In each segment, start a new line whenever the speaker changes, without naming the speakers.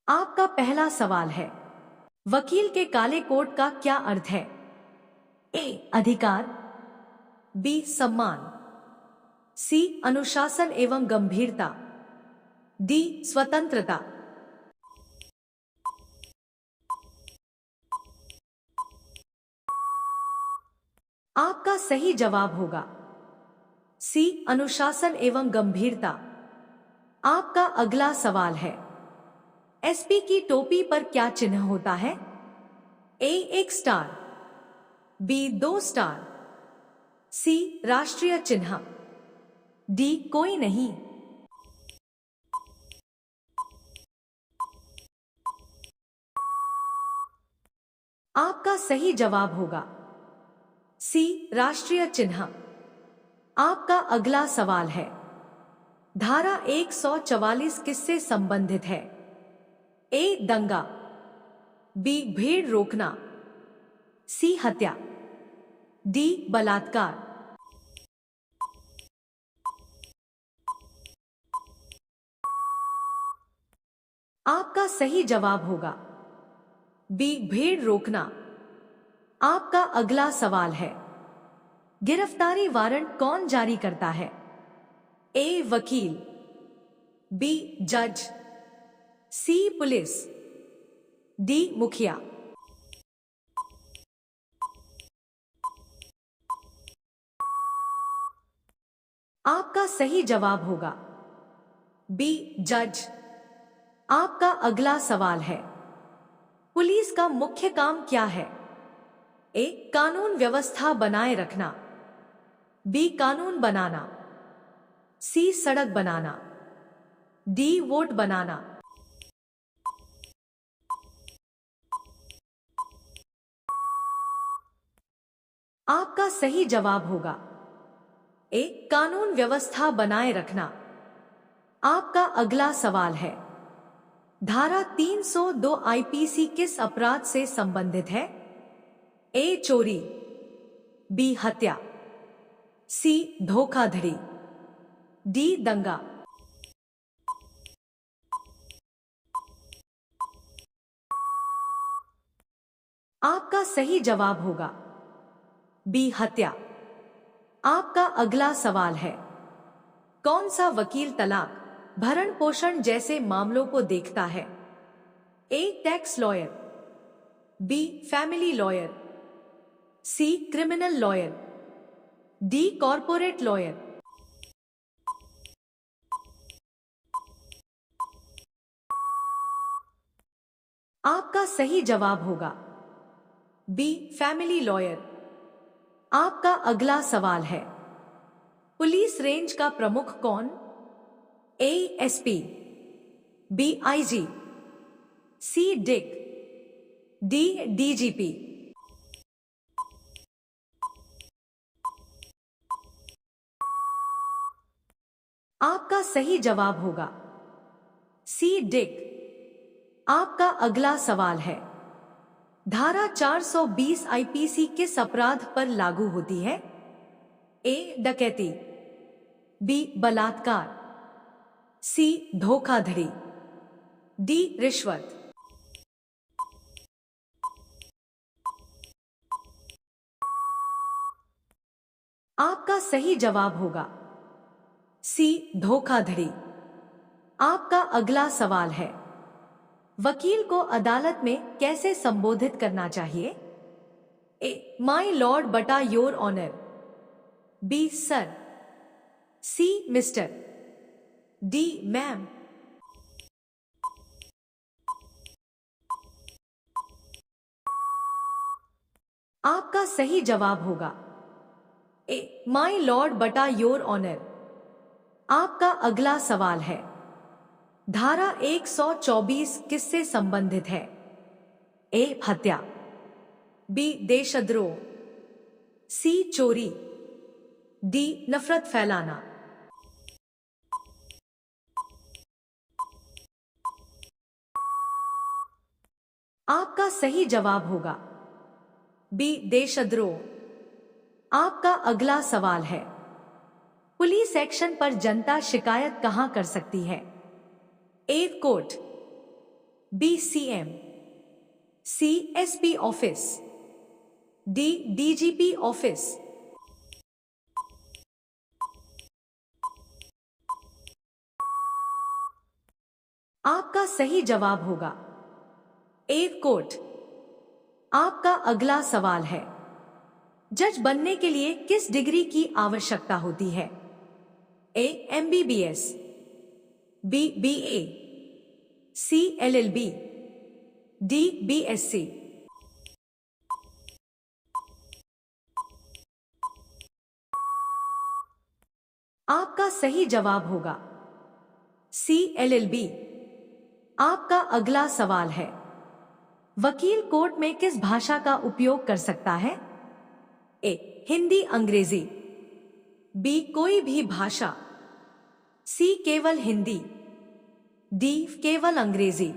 आपका पहला सवाल है, वकील के काले कोट का क्या अर्थ है? ए अधिकार, बी सम्मान, सी अनुशासन एवं गंभीरता, डी स्वतंत्रता। आपका सही जवाब होगा सी अनुशासन एवं गंभीरता। आपका अगला सवाल है, एसपी की टोपी पर क्या चिन्ह होता है? ए एक स्टार, बी दो स्टार, सी राष्ट्रीय चिन्ह, डी कोई नहीं। आपका सही जवाब होगा सी राष्ट्रीय चिन्ह। आपका अगला सवाल है, धारा 144 किससे संबंधित है? ए दंगा, बी भीड़ रोकना, सी हत्या, डी बलात्कार। आपका सही जवाब होगा बी भीड़ रोकना। आपका अगला सवाल है, गिरफ्तारी वारंट कौन जारी करता है? ए वकील, बी जज, सी पुलिस, डी मुखिया। आपका सही जवाब होगा बी जज। आपका अगला सवाल है, पुलिस का मुख्य काम क्या है? ए कानून व्यवस्था बनाए रखना, बी कानून बनाना, सी सड़क बनाना, डी वोट बनाना। आपका सही जवाब होगा ए कानून व्यवस्था बनाए रखना। आपका अगला सवाल है, धारा 302 आईपीसी किस अपराध से संबंधित है? ए चोरी, बी हत्या, सी धोखाधड़ी, डी दंगा। आपका सही जवाब होगा बी हत्या। आपका अगला सवाल है, कौन सा वकील तलाक, भरण पोषण जैसे मामलों को देखता है? A tax lawyer, B family lawyer, C criminal lawyer, D corporate lawyer. आपका सही जवाब होगा बी फैमिली लॉयर। आपका अगला सवाल है, पुलिस रेंज का प्रमुख कौन? ए एसपी, बी आईजी, सी डिक, डी डीजीपी। आपका सही जवाब होगा सी डिक। आपका अगला सवाल है, धारा 420 आईपीसी किस अपराध पर लागू होती है? ए डकैती, बी बलात्कार, सी धोखाधड़ी, डी रिश्वत। आपका सही जवाब होगा सी धोखाधड़ी। आपका अगला सवाल है, वकील को अदालत में कैसे संबोधित करना चाहिए? ए माय लॉर्ड बटा your honour, B sir, C mister, D ma'am. आपका सही जवाब होगा ए माय लॉर्ड बटा योर ऑनर। आपका अगला सवाल है, धारा 124 किससे संबंधित है? ए हत्या, बी देशद्रोह, सी चोरी, डी नफरत फैलाना। आपका सही जवाब होगा बी देशद्रोह। आपका अगला सवाल है, पुलिस एक्शन पर जनता शिकायत कहां कर सकती है? A court, B CM, C SP office, D DGP office. आपका सही जवाब होगा ए कोर्ट। आपका अगला सवाल है, जज बनने के लिए किस डिग्री की आवश्यकता होती है? ए एमबीबीएस, बी बीए, सी एलएलबी, डी बीएससी। आपका सही जवाब होगा सी एलएलबी। आपका अगला सवाल है, वकील कोर्ट में किस भाषा का उपयोग कर सकता है? ए हिंदी अंग्रेजी, बी कोई भी भाषा, सी केवल हिंदी, डी केवल अंग्रेजी।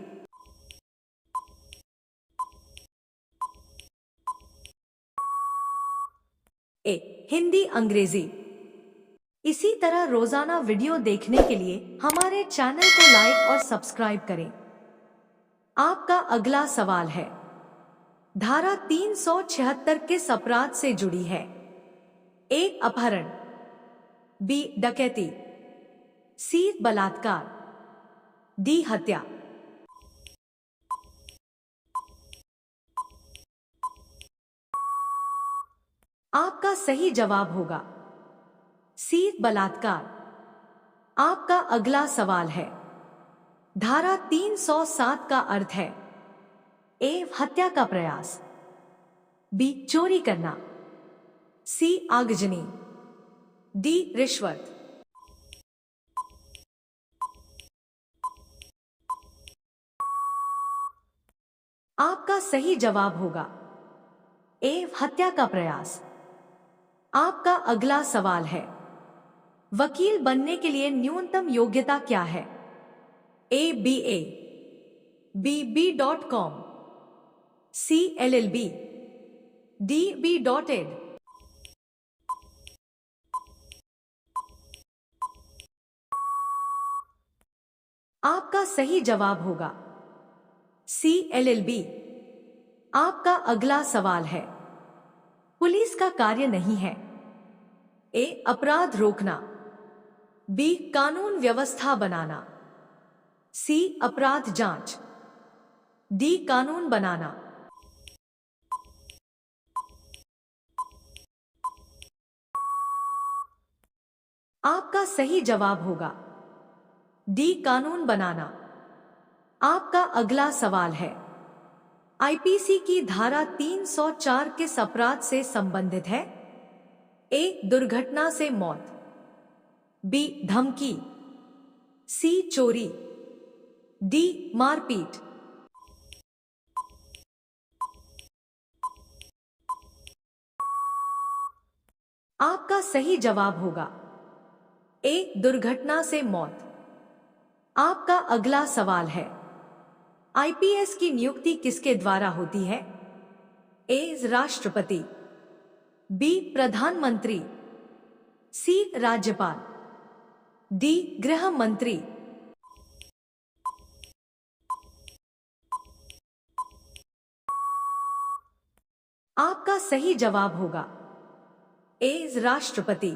ए हिंदी अंग्रेजी। इसी तरह रोजाना वीडियो देखने के लिए हमारे चैनल को लाइक और सब्सक्राइब करें। आपका अगला सवाल है, धारा 376 किस अपराध से जुड़ी है? ए अपहरण, बी डकैती, सी बलात्कार, डी हत्या। आपका सही जवाब होगा सी बलात्कार। आपका अगला सवाल है, धारा 307 का अर्थ है? ए हत्या का प्रयास, बी चोरी करना, सी आगजनी, डी रिश्वत। आपका सही जवाब होगा ए हत्या का प्रयास। आपका अगला सवाल है, वकील बनने के लिए न्यूनतम योग्यता क्या है? ए बीए, बी बी.कॉम, सी एलएलबी, डी बी.एड। आपका सही जवाब होगा सी एलएलबी। आपका अगला सवाल है, पुलिस का कार्य नहीं है? ए अपराध रोकना, बी कानून व्यवस्था बनाना, सी अपराध जांच, डी कानून बनाना। आपका सही जवाब होगा डी कानून बनाना। आपका अगला सवाल है, आईपीसी की धारा 304 किस अपराध से संबंधित है? ए दुर्घटना से मौत, बी धमकी, सी चोरी, डी मारपीट। आपका सही जवाब होगा ए दुर्घटना से मौत। आपका अगला सवाल है, आईपीएस की नियुक्ति किसके द्वारा होती है? ए राष्ट्रपति, बी प्रधानमंत्री, सी राज्यपाल, डी गृह मंत्री। आपका सही जवाब होगा ए राष्ट्रपति।